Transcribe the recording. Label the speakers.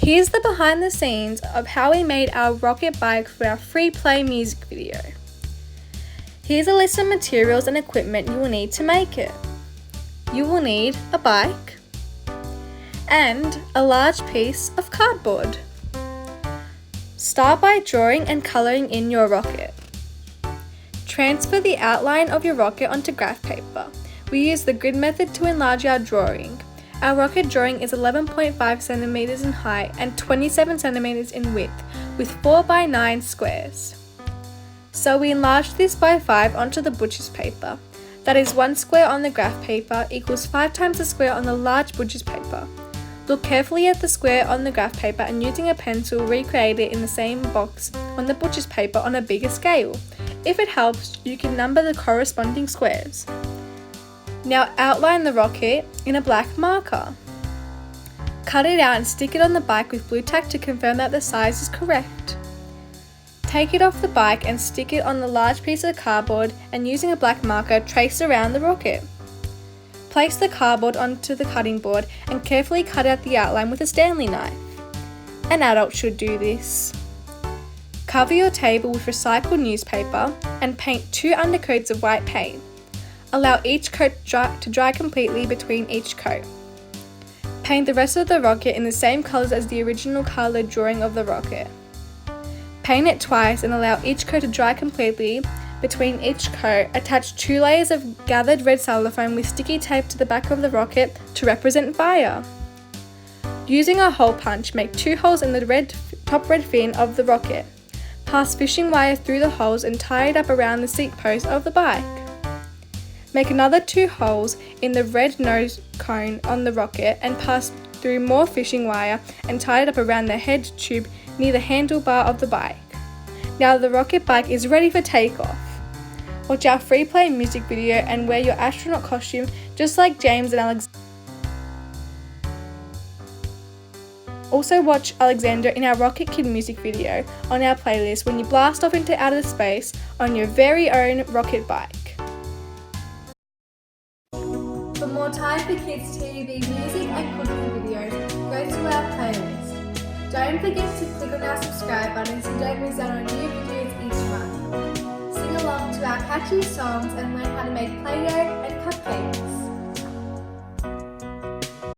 Speaker 1: Here's the behind the scenes of how we made our rocket bike for our free play music video. Here's a list of materials and equipment you will need to make it. You will need a bike and a large piece of cardboard. Start by drawing and colouring in your rocket. Transfer the outline of your rocket onto graph paper. We use the grid method to enlarge our drawing. Our rocket drawing is 11.5 centimeters in height and 27 centimeters in width with 4 by 9 squares. So we enlarged this by 5 onto the butcher's paper. That is 1 square on the graph paper equals 5 times the square on the large butcher's paper. Look carefully at the square on the graph paper and using a pencil recreate it in the same box on the butcher's paper on a bigger scale. If it helps, you can number the corresponding squares. Now outline the rocket in a black marker. Cut it out and stick it on the bike with blue tack to confirm that the size is correct. Take it off the bike and stick it on the large piece of cardboard and using a black marker trace around the rocket. Place the cardboard onto the cutting board and carefully cut out the outline with a Stanley knife. An adult should do this. Cover your table with recycled newspaper and paint 2 undercoats of white paint. Allow each coat to dry completely between each coat. Paint the rest of the rocket in the same colours as the original colour drawing of the rocket. Paint it twice and allow each coat to dry completely between each coat. Attach 2 layers of gathered red cellophane with sticky tape to the back of the rocket to represent fire. Using a hole punch, make 2 holes in the top red fin of the rocket. Pass fishing wire through the holes and tie it up around the seat post of the bike. Make another 2 holes in the red nose cone on the rocket and pass through more fishing wire and tie it up around the head tube near the handlebar of the bike. Now the rocket bike is ready for takeoff. Watch our free play music video and wear your astronaut costume just like James and Alex. Also watch Alexander in our Rocket Kid music video on our playlist when you blast off into outer space on your very own rocket bike. For more time for kids TV music and cooking videos, go to our playlist. Don't forget to click on our subscribe button so you don't miss out on new videos each month. Sing along to our catchy songs and learn how to make Play-Doh and cupcakes.